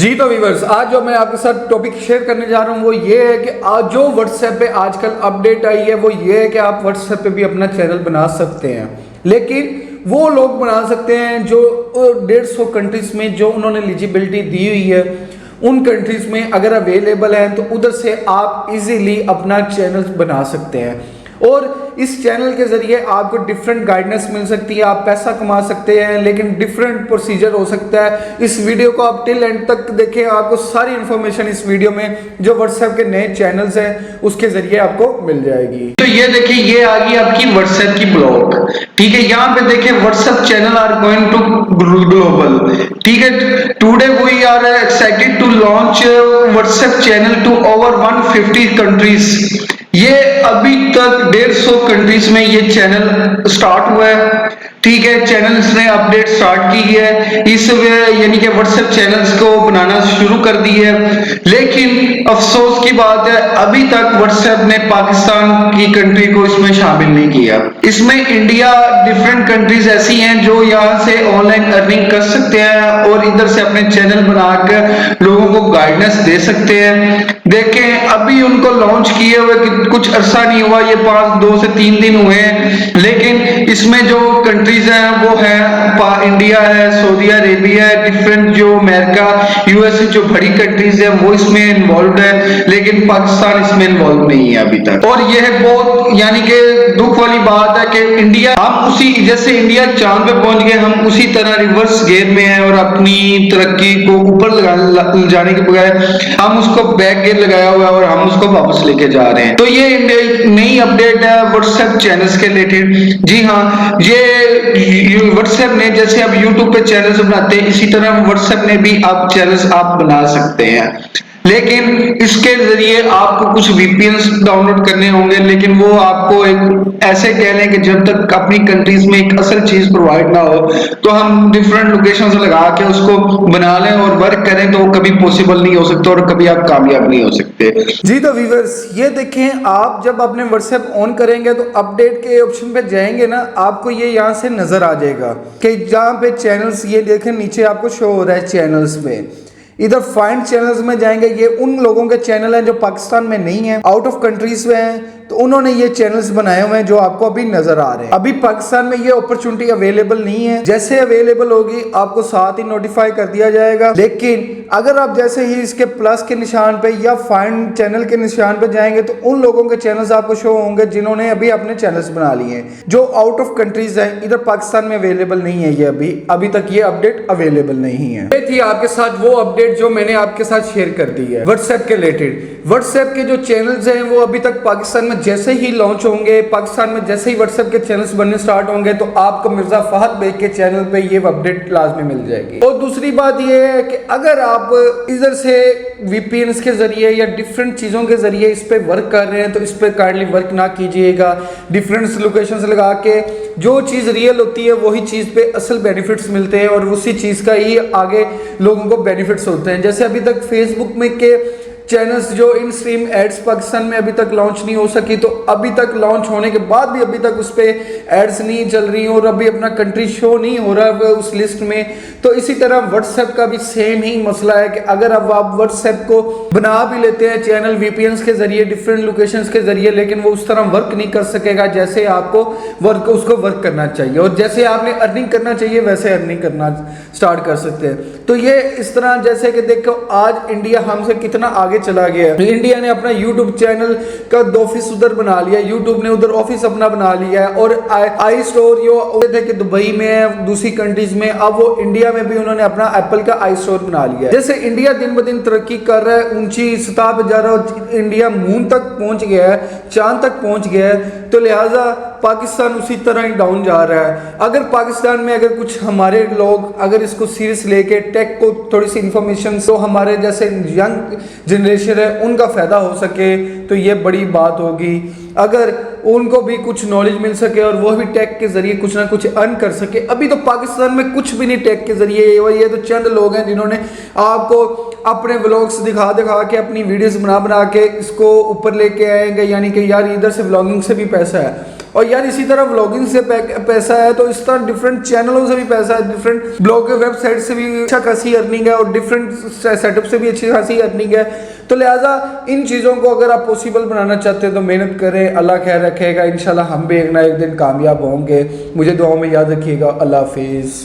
जी तो व्यूअर्स, आज जो मैं आपके साथ टॉपिक शेयर करने जा रहा हूँ वो ये है कि आज जो व्हाट्सएप पे आजकल अपडेट आई है वो ये है कि आप व्हाट्सएप पे भी अपना चैनल बना सकते हैं। लेकिन वो लोग बना सकते हैं जो 150 कंट्रीज में जो उन्होंने एलिजिबिलिटी दी हुई है, उन कंट्रीज में अगर अवेलेबल हैं तो उधर से आप इजीली अपना चैनल बना सकते हैं और इस चैनल के जरिए आपको डिफरेंट गाइडेंस मिल सकती है, आप पैसा कमा सकते हैं, लेकिन डिफरेंट प्रोसीजर हो सकता है। इस वीडियो को आप टिल एंड तक देखें, आपको सारी इंफॉर्मेशन इस वीडियो में जो व्हाट्सएप के नए चैनल्स हैं उसके जरिए आपको मिल जाएगी। तो ये देखिए, ये आ गई आपकी व्हाट्सएप की ब्लॉग, ठीक है। यहाँ पे देखिए WhatsApp channel are going to global, ठीक है। Today we are excited to launch WhatsApp channel to over 150 countries. ये अभी तक 150 कंट्रीज में ये चैनल स्टार्ट हुआ है, ठीक है। चैनल्स ने अपडेट स्टार्ट की है, इस यानी कि व्हाट्सएप चैनल्स को बनाना शुरू कर दी है। लेकिन अफसोस की बात है अभी तक व्हाट्सएप ने पाकिस्तान की कंट्री को इसमें शामिल नहीं किया। इसमें इंडिया, डिफरेंट कंट्रीज ऐसी हैं जो यहाँ से ऑनलाइन अर्निंग कर सकते हैं और इधर से अपने चैनल बनाकर लोगों को गाइडेंस दे सकते हैं। देखें अभी उनको लॉन्च किए हुए कुछ अरसा नहीं हुआ, ये 2 से 3 दिन हुए हैं। लेकिन इसमें जो कंट्रीज हैं वो है इंडिया है, सऊदी अरेबिया है, डिफरेंट जो अमेरिका, यूएसए जो बड़ी कंट्रीज है वो इसमें इन्वॉल्व है, लेकिन पाकिस्तान इसमें इन्वॉल्व नहीं है अभी तक। और यह बहुत यानी कि दुख वाली बात है कि इंडिया, हम उसी जैसे इंडिया चांद पे पहुंच गए, हम उसी तरह रिवर्स गेयर में हैं और अपनी तरक्की को ऊपर जाने के बगैर हम उसको बैक गेयर लगाया हुआ है और हम उसको वापस लेके जा रहे हैं। तो ये नई अपडेट है व्हाट्सएप चैनल्स के रिलेटेड। जी हाँ, ये व्हाट्सएप ने जैसे अब यूट्यूब पे चैनल्स बनाते हैं, इसी तरह व्हाट्सएप ने भी अब चैनल्स आप बना सकते हैं। लेकिन इसके जरिए आपको कुछ वीपीएन्स डाउनलोड करने होंगे, लेकिन वो आपको एक ऐसे कह लें कि जब तक अपनी कंट्रीज में एक असल चीज प्रोवाइड ना हो तो हम डिफरेंट लोकेशन से लगा के उसको बना लें और वर्क करें तो कभी पॉसिबल नहीं हो सकता और कभी आप कामयाब नहीं हो सकते। जी तो व्यूअर्स, ये देखें, आप जब अपने व्हाट्सएप ऑन करेंगे तो अपडेट के ऑप्शन पे जाएंगे ना, आपको ये यहाँ से नजर आ जाएगा कि जहाँ पे चैनल्स, ये देखें नीचे आपको शो हो रहा है चैनल्स पे, इधर फाइंड चैनल्स में जाएंगे, ये उन लोगों के चैनल हैं जो पाकिस्तान में नहीं है, आउट ऑफ कंट्रीज में हैं, तो उन्होंने ये चैनल्स बनाए हुए हैं जो आपको अभी नजर आ रहे हैं। अभी पाकिस्तान में ये अपॉर्चुनिटी अवेलेबल नहीं है, जैसे अवेलेबल होगी आपको साथ ही नोटिफाई कर दिया जाएगा। लेकिन अगर आप जैसे ही इसके प्लस के निशान पे या फाइंड चैनल के निशान पे जाएंगे तो उन लोगों के चैनल्स आपको शो होंगे जिन्होंने अभी अपने चैनल्स बना लिए हैं, जो आउट ऑफ कंट्रीज है, इधर पाकिस्तान में अवेलेबल नहीं है। ये अभी तक ये अपडेट अवेलेबल नहीं है। ये थी आपके साथ वो अपडेट जो मैंने आपके साथ शेयर कर दी है व्हाट्सएप के रिलेटेड। व्हाट्सएप के जो चैनल्स हैं वो अभी तक पाकिस्तान में जैसे ही लॉन्च होंगे, पाकिस्तान में जैसे ही व्हाट्सएप के चैनल्स बनने स्टार्ट होंगे तो आपको मिर्जा फहद बेग के चैनल पे ये अपडेट लाजमी मिल जाएगी। और दूसरी बात ये है कि अगर आप इधर से वीपीएन्स के जरिए या डिफरेंट चीजों के जरिए इस पे वर्क कर रहे हैं तो इस पे काइंडली वर्क ना कीजिएगा। डिफरेंट लोकेशन से लगा के जो चीज रियल होती है वही चीज पे असल बेनिफिट्स मिलते हैं और उसी चीज का ही आगे लोगों को बेनिफिट्स होते हैं। जैसे अभी तक फेसबुक में के चैनल्स जो इन स्ट्रीम एड्स पाकिस्तान में अभी तक लॉन्च नहीं हो सकी, तो अभी तक लॉन्च होने के बाद भी अभी तक उस पर एड्स नहीं चल रही और अभी अपना कंट्री शो नहीं हो रहा है उस लिस्ट में। तो इसी तरह व्हाट्सएप का भी सेम ही मसला है कि अगर अब आप व्हाट्सएप को बना भी लेते हैं चैनल वीपीएन्स के जरिए, डिफरेंट लोकेशंस के जरिए, लेकिन वो उस तरह वर्क नहीं कर सकेगा जैसे आपको उसको वर्क करना चाहिए और जैसे आपने अर्निंग करना चाहिए वैसे अर्निंग करना स्टार्ट कर सकते हैं। तो ये इस तरह, जैसे कि देखो आज इंडिया हमसे कितना आगे चला गया है। इंडिया ने अपना यूट्यूब चैनल का ऑफिस उधर बना लिया, यूट्यूब ने उधर ऑफिस अपना बना लिया है और आई स्टोर जो थे कि दुबई में, दूसरी कंट्रीज में, अब वो इंडिया में भी उन्होंने अपना एप्पल का आई स्टोर बना लिया है। जैसे इंडिया दिन ब दिन तरक्की कर रहा है, ऊंची सतह पे जा रहा है, इंडिया मून तक पहुंच गया है, चांद तक पहुंच गया है, तो लिहाजा पाकिस्तान उसी तरह ही डाउन जा रहा है। अगर पाकिस्तान में अगर कुछ हमारे लोग अगर इसको सीरियस लेके टेक को थोड़ी सी इंफॉर्मेशन तो हमारे जैसे यंग जनरेशन है उनका फायदा हो सके तो ये बड़ी बात होगी। अगर उनको भी कुछ नॉलेज मिल सके और वो भी टेक के जरिए कुछ ना कुछ अर्न कर सके। अभी तो पाकिस्तान में कुछ भी नहीं टेक के जरिए, ये तो चंद लोग हैं जिन्होंने आपको अपने व्लॉग्स दिखा के अपनी वीडियोस बना के इसको ऊपर लेके आएंगे, यानी कि यार इधर से व्लॉगिंग से भी पैसा है और यार इसी तरह व्लॉगिंग से पैसा है, तो इस तरह डिफरेंट चैनलों से भी पैसा है, डिफरेंट ब्लॉग वेबसाइट से भी अच्छा खासी अर्निंग है और डिफरेंट सेटअप से भी अच्छी खासी अर्निंग है। तो लिहाजा इन चीज़ों को अगर आप पॉसिबल बनाना चाहते हैं तो मेहनत करें, अल्लाह खैर रखेगा, इंशाल्लाह हम भी एक ना एक दिन कामयाब होंगे। मुझे दुआओं में याद रखिएगा। अल्लाह हाफिज़।